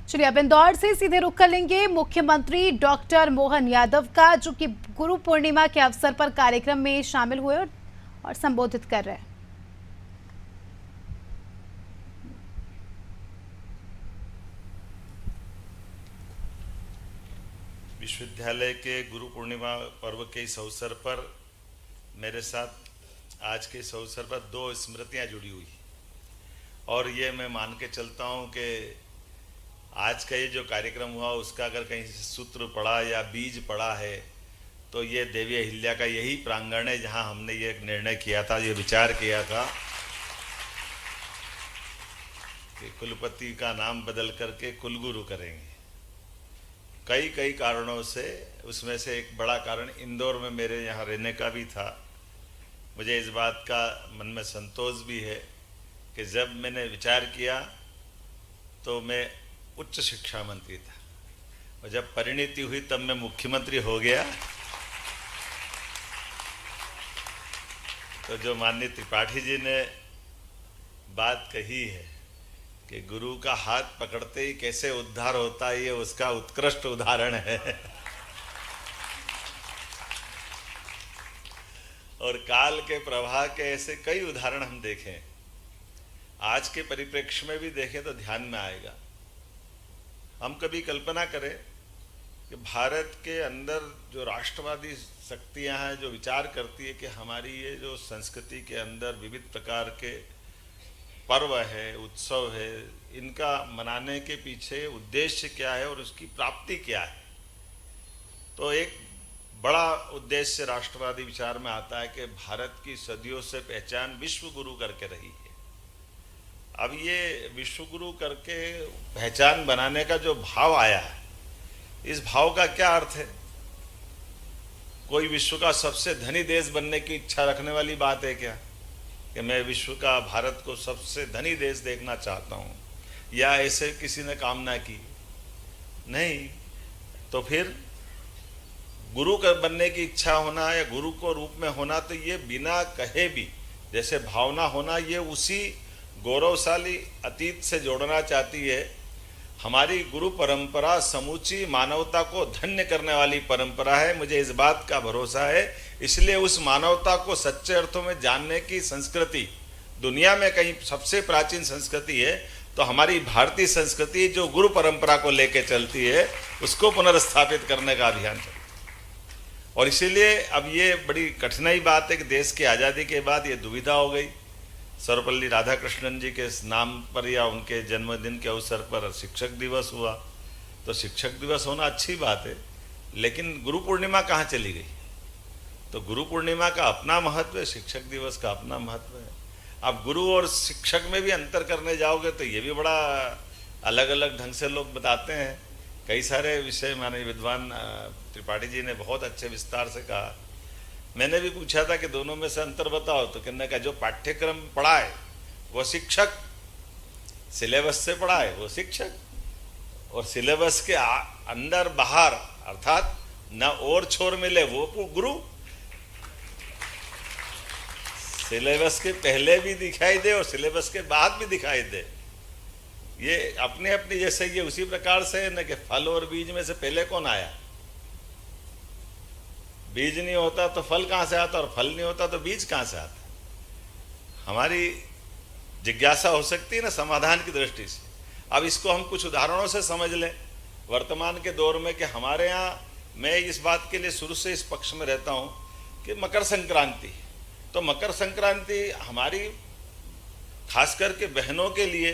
चलिए अब इंदौर से सीधे रुख कर लेंगे मुख्यमंत्री डॉक्टर मोहन यादव का, जो कि गुरु पूर्णिमा के अवसर पर कार्यक्रम में शामिल हुए और संबोधित कर रहे हैं। विश्वविद्यालय के गुरु पूर्णिमा पर्व के इस अवसर पर मेरे साथ आज के इस अवसर पर दो स्मृतियां जुड़ी हुई और ये मैं मान के चलता हूँ कि आज का ये जो कार्यक्रम हुआ उसका अगर कहीं से सूत्र पड़ा या बीज पड़ा है तो ये देवी अहिल्या का यही प्रांगण है जहाँ हमने ये निर्णय किया था, ये विचार किया था कि कुलपति का नाम बदल करके कुलगुरु करेंगे। कई कारणों से, उसमें से एक बड़ा कारण इंदौर में मेरे यहाँ रहने का भी था। मुझे इस बात का मन में संतोष भी है कि जब मैंने विचार किया तो मैं उच्च शिक्षा मंत्री था और जब परिणति हुई तब मैं मुख्यमंत्री हो गया। तो जो माननीय त्रिपाठी जी ने बात कही है कि गुरु का हाथ पकड़ते ही कैसे उद्धार होता है, ये उसका उत्कृष्ट उदाहरण है। और काल के प्रवाह के ऐसे कई उदाहरण हम देखें, आज के परिप्रेक्ष्य में भी देखें तो ध्यान में आएगा। हम कभी कल्पना करें कि भारत के अंदर जो राष्ट्रवादी शक्तियां हैं जो विचार करती है कि हमारी ये जो संस्कृति के अंदर विविध प्रकार के पर्व है, उत्सव है, इनका मनाने के पीछे उद्देश्य क्या है और उसकी प्राप्ति क्या है। तो एक बड़ा उद्देश्य राष्ट्रवादी विचार में आता है कि भारत की सदियों से पहचान विश्व गुरु करके रही है। अब ये विश्व गुरु करके पहचान बनाने का जो भाव आया है, इस भाव का क्या अर्थ है? कोई विश्व का सबसे धनी देश बनने की इच्छा रखने वाली बात है क्या कि मैं विश्व का, भारत को सबसे धनी देश देखना चाहता हूँ, या ऐसे किसी ने कामना की? नहीं। तो फिर गुरु का बनने की इच्छा होना या गुरु को रूप में होना, तो ये बिना कहे भी जैसे भावना होना, ये उसी गौरवशाली अतीत से जोड़ना चाहती है। हमारी गुरु परंपरा समूची मानवता को धन्य करने वाली परंपरा है, मुझे इस बात का भरोसा है। इसलिए उस मानवता को सच्चे अर्थों में जानने की संस्कृति दुनिया में कहीं सबसे प्राचीन संस्कृति है, तो हमारी भारतीय संस्कृति जो गुरु परंपरा को लेकर चलती है, उसको पुनर्स्थापित करने का अभियान चलता है। और इसीलिए अब ये बड़ी कठिनाई बात है कि देश की आज़ादी के बाद ये दुविधा हो गई। सर्वपल्ली राधाकृष्णन जी के नाम पर या उनके जन्मदिन के अवसर पर शिक्षक दिवस हुआ, तो शिक्षक दिवस होना अच्छी बात है, लेकिन गुरु पूर्णिमा कहाँ चली गई? तो गुरु पूर्णिमा का अपना महत्व है, शिक्षक दिवस का अपना महत्व है। अब गुरु और शिक्षक में भी अंतर करने जाओगे तो ये भी बड़ा अलग अलग ढंग से लोग बताते हैं। कई सारे विषय माननीय विद्वान त्रिपाठी जी ने बहुत अच्छे विस्तार से कहा। मैंने भी पूछा था कि दोनों में से अंतर बताओ, तो कहने का जो पाठ्यक्रम पढ़ा है वो शिक्षक, सिलेबस से पढ़ा है वो शिक्षक, और सिलेबस के अंदर बाहर अर्थात न और छोर मिले वो गुरु। सिलेबस के पहले भी दिखाई दे और सिलेबस के बाद भी दिखाई दे, ये अपने अपनी जैसे ये उसी प्रकार से न कि फल और बीज में से पहले कौन आया? बीज नहीं होता तो फल कहाँ से आता, और फल नहीं होता तो बीज कहाँ से आता? हमारी जिज्ञासा हो सकती है ना समाधान की दृष्टि से। अब इसको हम कुछ उदाहरणों से समझ लें वर्तमान के दौर में कि हमारे यहाँ, मैं इस बात के लिए शुरू से इस पक्ष में रहता हूँ कि मकर संक्रांति, तो मकर संक्रांति हमारी खास करके बहनों के लिए,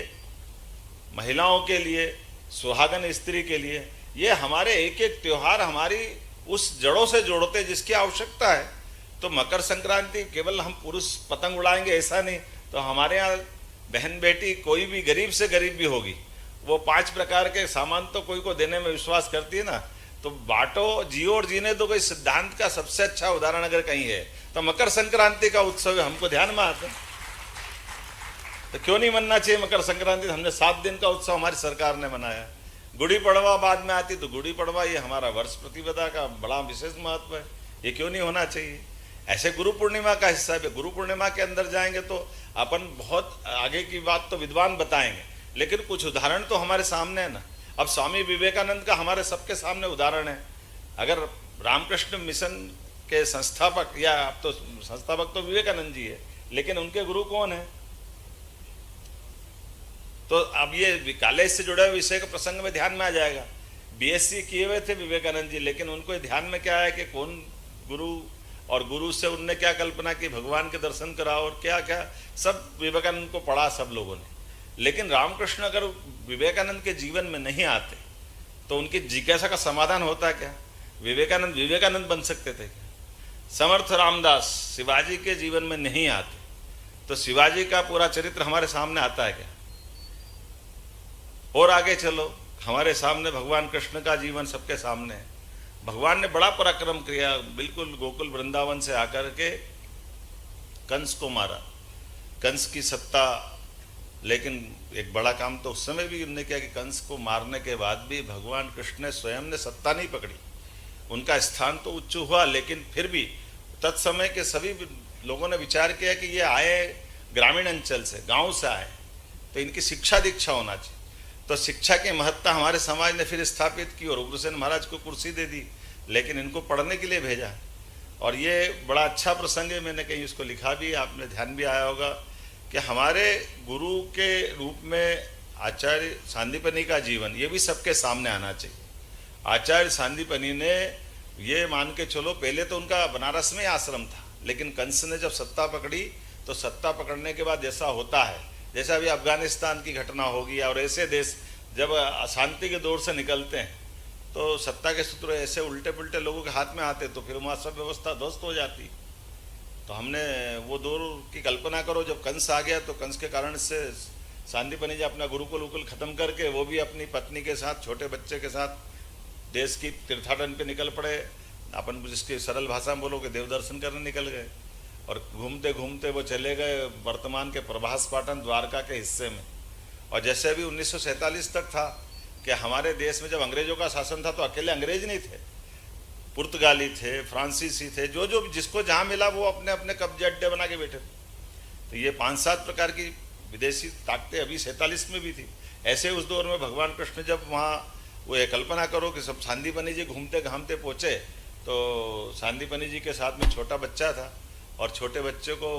महिलाओं के लिए, सुहागन स्त्री के लिए, ये हमारे एक एक त्यौहार हमारी उस जड़ों से जोड़ते जिसकी आवश्यकता है। तो मकर संक्रांति केवल हम पुरुष पतंग उड़ाएंगे ऐसा नहीं, तो हमारे यहाँ बहन बेटी कोई भी गरीब से गरीब भी होगी, वो 5 प्रकार के सामान तो कोई को देने में विश्वास करती है ना। तो बांटो, जियो और जीने दो, कोई सिद्धांत का सबसे अच्छा उदाहरण अगर कहीं है तो मकर संक्रांति का उत्सव है। हमको ध्यान में आता है तो क्यों नहीं मनना चाहिए मकर संक्रांति? हमने 7 दिन का उत्सव हमारी सरकार ने मनाया। गुड़ी पड़वा बाद में आती, तो गुड़ी पड़वा ये हमारा वर्ष प्रतिपदा का बड़ा विशेष महत्व है, ये क्यों नहीं होना चाहिए? ऐसे गुरु पूर्णिमा का हिस्सा है। गुरु पूर्णिमा के अंदर जाएंगे तो अपन बहुत आगे की बात तो विद्वान बताएंगे, लेकिन कुछ उदाहरण तो हमारे सामने है ना। अब स्वामी विवेकानंद का हमारे सबके सामने उदाहरण है। अगर रामकृष्ण मिशन के संस्थापक, या अब तो संस्थापक तो विवेकानंद जी है, लेकिन उनके गुरु कौन है? तो अब ये कॉलेज से जुड़े हुए विषय के प्रसंग में ध्यान में आ जाएगा। बीएससी किए हुए थे विवेकानंद जी, लेकिन उनको ध्यान में क्या है कि कौन गुरु, और गुरु से उनने क्या कल्पना की, भगवान के दर्शन कराओ और क्या क्या सब विवेकानंद को पढ़ा सब लोगों ने। लेकिन रामकृष्ण अगर विवेकानंद के जीवन में नहीं आते तो उनकी जिज्ञासा का समाधान होता क्या? विवेकानंद विवेकानंद बन सकते थे क्या? समर्थ रामदास शिवाजी के जीवन में नहीं आते तो शिवाजी का पूरा चरित्र हमारे सामने आता है क्या? और आगे चलो, हमारे सामने भगवान कृष्ण का जीवन सबके सामने है। भगवान ने बड़ा पराक्रम किया, बिल्कुल गोकुल वृंदावन से आकर के कंस को मारा, कंस की सत्ता। लेकिन एक बड़ा काम तो उस समय भी उन्होंने किया कि कंस को मारने के बाद भी भगवान कृष्ण ने स्वयं ने सत्ता नहीं पकड़ी। उनका स्थान तो उच्च हुआ, लेकिन फिर भी तत्समय के सभी लोगों ने विचार किया कि ये आए ग्रामीण अंचल से, गांव से आए, तो इनकी शिक्षा दीक्षा होना चाहिए। तो शिक्षा की महत्ता हमारे समाज ने फिर स्थापित की और उग्रसेन महाराज को कुर्सी दे दी, लेकिन इनको पढ़ने के लिए भेजा। और ये बड़ा अच्छा प्रसंग है, मैंने कहीं उसको लिखा भी, आपने ध्यान भी आया होगा कि हमारे गुरु के रूप में आचार्य सांदीपनि का जीवन, ये भी सबके सामने आना चाहिए। आचार्य सांदीपनि ने ये मान के चलो, पहले तो उनका बनारस में आश्रम था, लेकिन कंस ने जब सत्ता पकड़ी तो सत्ता पकड़ने के बाद जैसा होता है, जैसा अभी अफगानिस्तान की घटना होगी और ऐसे देश जब अशांति के दौर से निकलते हैं तो सत्ता के सूत्र ऐसे उल्टे पुल्टे लोगों के हाथ में आते तो फिर वहाँ सब व्यवस्था ध्वस्त हो जाती। तो हमने वो दौर की कल्पना करो, जब कंस आ गया तो कंस के कारण से सांदीपनि जी अपना गुरुकुल उकुल खत्म करके वो भी अपनी पत्नी के साथ, छोटे बच्चे के साथ देश की तीर्थाटन पे निकल पड़े। अपन जिसकी सरल भाषा में बोलो कि देव दर्शन करने निकल गए, और घूमते घूमते वो चले गए वर्तमान के प्रभास पाटन द्वारका के हिस्से में। और जैसे अभी 1947 तक था कि हमारे देश में जब अंग्रेजों का शासन था तो अकेले अंग्रेज नहीं थे, पुर्तगाली थे, फ्रांसीसी थे, जो जो जिसको जहाँ मिला वो अपने अपने कब्जे अड्डे बना के बैठे थे। तो ये 5-7 प्रकार की विदेशी ताकतें अभी 47 में भी थी। ऐसे उस दौर में भगवान कृष्ण जब वहाँ, वो ये कल्पना करो कि सब सांदीपनि जी घूमते घामते पहुँचे तो सांदीपनि जी के साथ में छोटा बच्चा था, और छोटे बच्चे को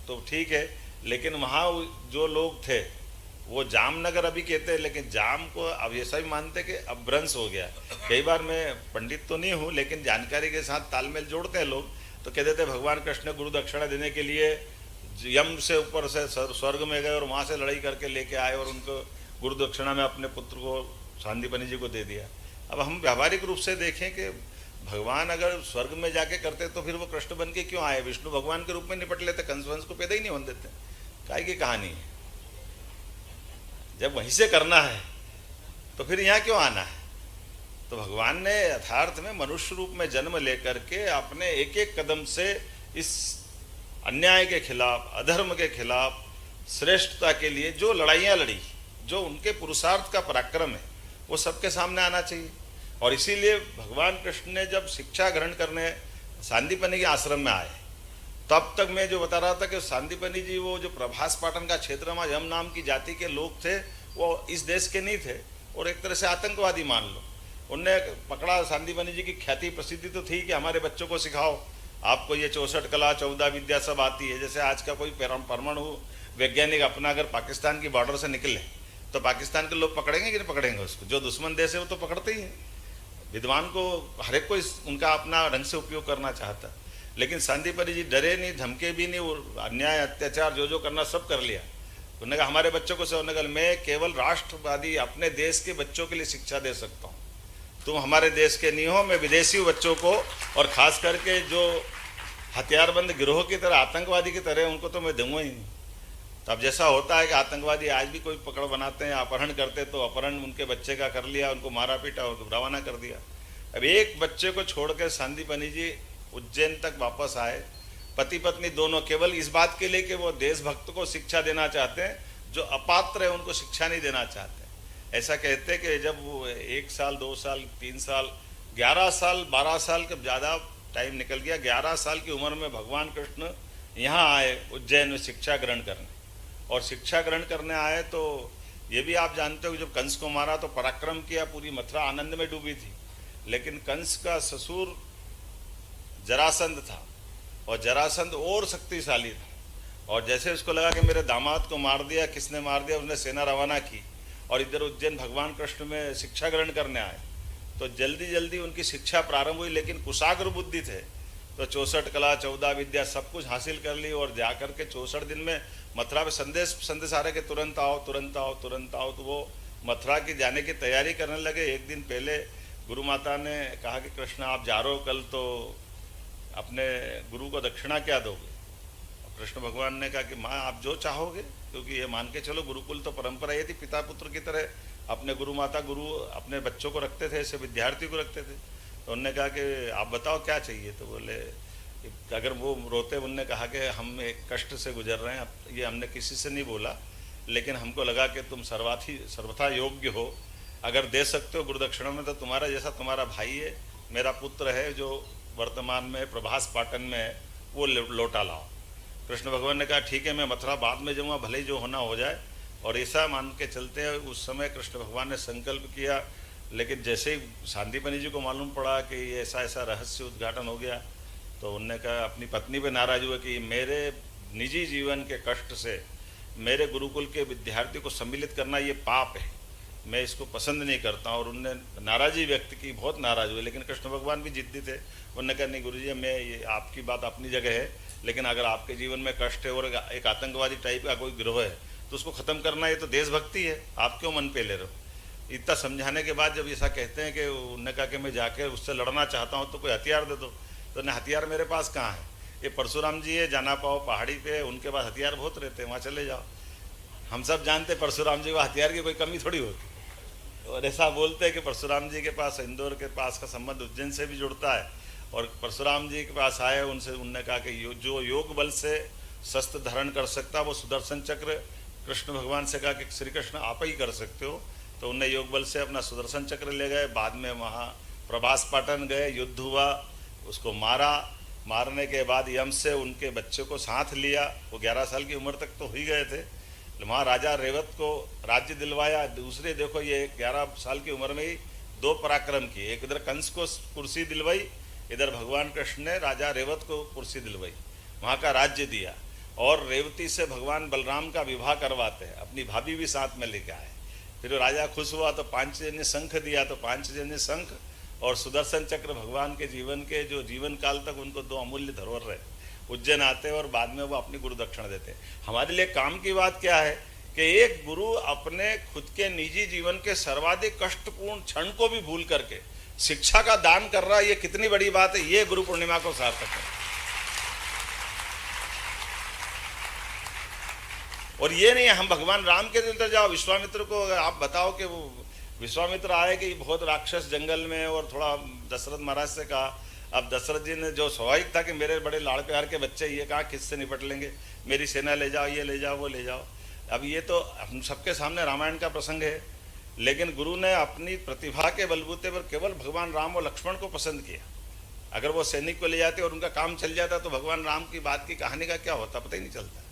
तो ठीक है, लेकिन वहाँ जो लोग थे वो जामनगर अभी कहते हैं, लेकिन जाम को अब ऐसा भी मानते कि अपभ्रंश हो गया। कई बार मैं पंडित तो नहीं हूँ, लेकिन जानकारी के साथ तालमेल जोड़ते हैं लोग, तो कह देते भगवान कृष्ण गुरु दक्षिणा देने के लिए यम से ऊपर से स्वर्ग में गए और वहाँ से लड़ाई करके लेके आए और उनको गुरु दक्षिणा में अपने पुत्र को सांदीपनि जी को दे दिया। अब हम व्यावहारिक रूप से देखें कि भगवान अगर स्वर्ग में जाके करते तो फिर वो कृष्ण बन के क्यों आए? विष्णु भगवान के रूप में निपट लेते, कंसवंश को पैदा ही नहीं होने देते। काय की कहानी है? जब वहीं से करना है तो फिर यहाँ क्यों आना है? तो भगवान ने यथार्थ में मनुष्य रूप में जन्म लेकर के अपने एक एक कदम से इस अन्याय के खिलाफ, अधर्म के खिलाफ, श्रेष्ठता के लिए जो लड़ाइयाँ लड़ी, जो उनके पुरुषार्थ का पराक्रम है, वो सबके सामने आना चाहिए। और इसीलिए भगवान कृष्ण ने जब शिक्षा ग्रहण करने सांदीपनि के आश्रम में आए, तब तक मैं जो बता रहा था कि सांदीपनि जी वो जो प्रभास पाटन का क्षेत्र में यम नाम की जाति के लोग थे, वो इस देश के नहीं थे और एक तरह से आतंकवादी मान लो। उनने पकड़ा, सांदीपनि जी की ख्याति प्रसिद्धि तो थी कि हमारे बच्चों को सिखाओ, आपको ये 64 कला 14 विद्या सब आती है। जैसे आज का कोई परमाणु वैज्ञानिक अपना अगर पाकिस्तान की बॉर्डर से निकले तो पाकिस्तान के लोग पकड़ेंगे कि नहीं पकड़ेंगे उसको? जो दुश्मन देश है वो तो पकड़ते ही हैं। विद्वान को हर एक को उनका अपना ढंग से उपयोग करना चाहता, लेकिन सांदीपनि जी डरे नहीं, धमके भी नहीं, और अन्याय अत्याचार जो करना सब कर लिया। उन्होंने कहा हमारे बच्चों को से, उन्होंने कहा मैं केवल राष्ट्रवादी अपने देश के बच्चों के लिए शिक्षा दे सकता हूँ, तुम हमारे देश के नहीं हो। मैं विदेशी बच्चों को, और खास करके जो हथियारबंद गिरोह की तरह, आतंकवादी की तरह, उनको तो मैं दूंगा ही नहीं। तो अब जैसा होता है कि आतंकवादी आज भी कोई पकड़ बनाते हैं, अपहरण करते, तो अपहरण उनके बच्चे का कर लिया, उनको मारा पीटा और रवाना कर दिया। अब एक बच्चे को छोड़ के सांदीपनि जी उज्जैन तक वापस आए, पति पत्नी दोनों, केवल इस बात के लिए कि वो देशभक्त को शिक्षा देना चाहते हैं, जो अपात्र है उनको शिक्षा नहीं देना चाहते। ऐसा कहते हैं कि जब वो 1 साल 2 साल 3 साल 11 साल 12 साल के ज़्यादा टाइम निकल गया, 11 साल की उम्र में भगवान कृष्ण यहाँ आए उज्जैन में शिक्षा ग्रहण करने। और शिक्षा ग्रहण करने आए तो ये भी आप जानते हो कि जब कंस को मारा तो पराक्रम किया, पूरी मथुरा आनंद में डूबी थी, लेकिन कंस का ससुर जरासंध था और जरासंध और शक्तिशाली था, और जैसे उसको लगा कि मेरे दामाद को मार दिया, किसने मार दिया, उसने सेना रवाना की और इधर उज्जैन भगवान कृष्ण में शिक्षा ग्रहण करने आए। तो जल्दी जल्दी उनकी शिक्षा प्रारंभ हुई, लेकिन कुशाग्र बुद्धि थे, तो 64 कला 14 विद्या सब कुछ हासिल कर ली और जाकर के 64 दिन में मथुरा में संदेश आ रहे कि तुरंत आओ तुरंत आओ तुरंत आओ। तो वो मथुरा की जाने की तैयारी करने लगे। एक दिन पहले गुरु माता ने कहा कि कृष्ण आप जा रहे हो कल, तो अपने गुरु को दक्षिणा क्या दोगे? कृष्ण भगवान ने कहा कि माँ आप जो चाहोगे, क्योंकि ये मान के चलो गुरुकुल तो परंपरा ये थी, पिता पुत्र की तरह अपने गुरु माता गुरु अपने बच्चों को रखते थे, ऐसे विद्यार्थी को रखते थे। तो उन्होंने कहा कि आप बताओ क्या चाहिए? तो बोले अगर वो रोते, उनने कहा कि हम एक कष्ट से गुजर रहे हैं, ये हमने किसी से नहीं बोला, लेकिन हमको लगा कि तुम सर्वथा योग्य हो, अगर दे सकते हो गुरुदक्षिणा में तो तुम्हारा जैसा तुम्हारा भाई है, मेरा पुत्र है जो वर्तमान में प्रभास पाटन में है, वो लौटा लाओ। कृष्ण भगवान ने कहा ठीक है, मैं मथुरा बाद में जाऊँगा, भले ही जो होना हो जाए। और ऐसा मान के चलते हैं उस समय कृष्ण भगवान ने संकल्प किया, लेकिन जैसे ही सांदीपनि जी को मालूम पड़ा कि ऐसा ऐसा रहस्य उद्घाटन हो गया, तो उनने कहा, अपनी पत्नी पे नाराज हुए कि मेरे निजी जीवन के कष्ट से मेरे गुरुकुल के विद्यार्थी को सम्मिलित करना ये पाप है, मैं इसको पसंद नहीं करता। और उनने नाराज़ी व्यक्त की, बहुत नाराज़ हुए। लेकिन कृष्ण भगवान भी जिद्दी थे, उन्होंने कहा नहीं गुरुजी, मैं ये आपकी बात अपनी जगह है, लेकिन अगर आपके जीवन में कष्ट है और एक आतंकवादी टाइप का कोई गिरोह है तो उसको ख़त्म करना, ये तो देशभक्ति है, आप क्यों मन पे ले रहे हो? इतना समझाने के बाद जब ऐसा कहते हैं कि उन्होंने कहा कि मैं जाके उससे लड़ना चाहता हूँ तो कोई हथियार दे दो। तो ना हथियार मेरे पास कहाँ है, ये परशुराम जी है, जाना पाओ पहाड़ी पे, उनके पास हथियार बहुत रहते हैं, वहाँ चले जाओ। हम सब जानते परशुराम जी को हथियार की कोई कमी थोड़ी होती। और ऐसा बोलते हैं कि परशुराम जी के पास इंदौर के पास का संबंध उज्जैन से भी जुड़ता है, और परशुराम जी के पास आए, उनने कहा कि जो योग बल से शस्त्र धारण कर सकता वो सुदर्शन चक्र, कृष्ण भगवान से कहा कि श्री कृष्ण आप ही कर सकते हो। तो उनने योग बल से अपना सुदर्शन चक्र ले गए। बाद में वहाँ प्रभास पाटन गए, युद्ध हुआ, उसको मारा। मारने के बाद यम से उनके बच्चे को साथ लिया, वो 11 साल की उम्र तक तो हो ही गए थे। वहाँ राजा रेवत को राज्य दिलवाया। दूसरे देखो, ये 11 साल की उम्र में ही 2 पराक्रम किए, एक इधर कंस को कुर्सी दिलवाई, इधर भगवान कृष्ण ने राजा रेवत को कुर्सी दिलवाई, वहाँ का राज्य दिया। और रेवती से भगवान बलराम का विवाह करवाते हैं, अपनी भाभी भी साथ में लेके आए। फिर राजा खुश हुआ तो पांचजन्य शंख दिया, तो पांचजन्य शंख और सुदर्शन चक्र भगवान के जीवन के जो जीवन काल तक उनको 2 अमूल्य धरोहर रहे। उज्जैन आते हैं और बाद में वो अपनी गुरु दक्षिणा देते हैं। हमारे लिए काम की बात क्या है कि एक गुरु अपने खुद के निजी जीवन के सर्वाधिक कष्टपूर्ण क्षण को भी भूल करके शिक्षा का दान कर रहा है, ये कितनी बड़ी बात है। ये गुरु पूर्णिमा को सार्थक है। और ये नहीं हम भगवान राम के दिल तक जाओ, विश्वामित्र को आप बताओ कि वो विश्वामित्र आए कि बहुत राक्षस जंगल में, और थोड़ा दशरथ महाराज से कहा। अब दशरथ जी ने जो स्वाभाविक था कि मेरे बड़े लाड़ प्यार के बच्चे, ये कहा किससे निपट लेंगे, मेरी सेना ले जाओ, ये ले जाओ, वो ले जाओ। अब ये तो हम सबके सामने रामायण का प्रसंग है, लेकिन गुरु ने अपनी प्रतिभा के बलबूते पर केवल भगवान राम और लक्ष्मण को पसंद किया। अगर वो सैनिक को ले जाते और उनका काम चल जाता तो भगवान राम की बात की कहानी का क्या होता पता ही नहीं चलता।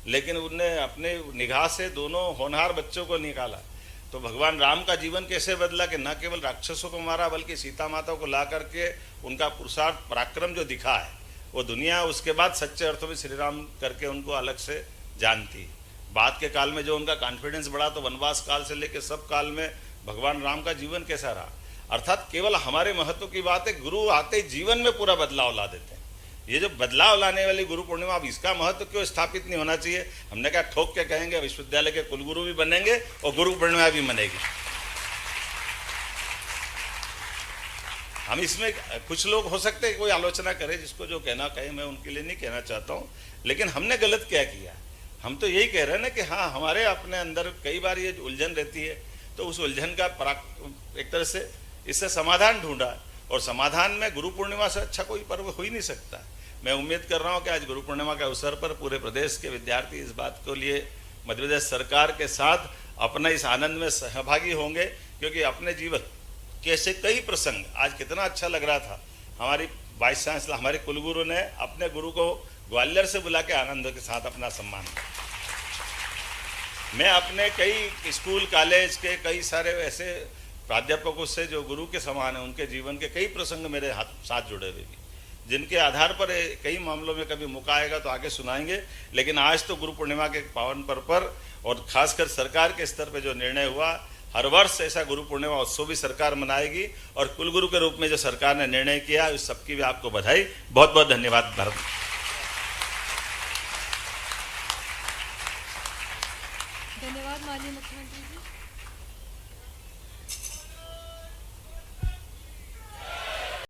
लेकिन उनने अपने निगाह से दोनों होनहार बच्चों को निकाला। तो भगवान राम का जीवन कैसे बदला कि न केवल राक्षसों को मारा, बल्कि सीता माता को ला करके उनका पुरुषार्थ पराक्रम जो दिखा है वो दुनिया उसके बाद सच्चे अर्थों में श्री राम करके उनको अलग से जानती। बाद के काल में जो उनका कॉन्फिडेंस बढ़ा, तो वनवास काल से लेकर सब काल में भगवान राम का जीवन कैसा रहा। अर्थात केवल हमारे महत्व की बात है, गुरु आते ही जीवन में पूरा बदलाव ला देते हैं। ये जो बदलाव लाने वाली गुरु पूर्णिमा, अब इसका महत्व क्यों स्थापित नहीं होना चाहिए? हमने कहा ठोक के कहेंगे विश्वविद्यालय के कुलगुरु भी बनेंगे और गुरु पूर्णिमा भी मनेगी। हम इसमें कुछ लोग हो सकते हैं कोई आलोचना करे, जिसको जो कहना कहे, मैं उनके लिए नहीं कहना चाहता हूँ, लेकिन हमने गलत क्या किया? हम तो यही कह रहे हैं ना कि हाँ, हमारे अपने अंदर कई बार ये उलझन रहती है, तो उस उलझन का एक तरह से इससे समाधान ढूंढा। और समाधान में गुरु पूर्णिमा से अच्छा कोई पर्व हो ही नहीं सकता। मैं उम्मीद कर रहा हूँ कि आज गुरु पूर्णिमा के अवसर पर पूरे प्रदेश के विद्यार्थी इस बात को लिए मध्य प्रदेश सरकार के साथ अपना इस आनंद में सहभागी होंगे, क्योंकि अपने जीवन के ऐसे कई प्रसंग, आज कितना अच्छा लग रहा था, हमारी वाइस चांसलर हमारे कुलगुरु ने अपने गुरु को ग्वालियर से बुला के आनंद के साथ अपना सम्मान किया। मैं अपने कई स्कूल कॉलेज के कई सारे ऐसे प्राध्यापकों से जो गुरु के समान हैं, उनके जीवन के कई प्रसंग मेरे साथ जुड़े हुए भी, जिनके आधार पर कई मामलों में कभी मौका आएगा तो आगे सुनाएंगे। लेकिन आज तो गुरु पूर्णिमा के पावन पर्व पर और खासकर सरकार के स्तर पर जो निर्णय हुआ, हर वर्ष ऐसा गुरु पूर्णिमा उत्सव भी सरकार मनाएगी और कुलगुरु के रूप में जो सरकार ने निर्णय किया, उस सबकी भी आपको बधाई। बहुत बहुत धन्यवाद। भारत धन्यवाद माननीय मुख्यमंत्री जी।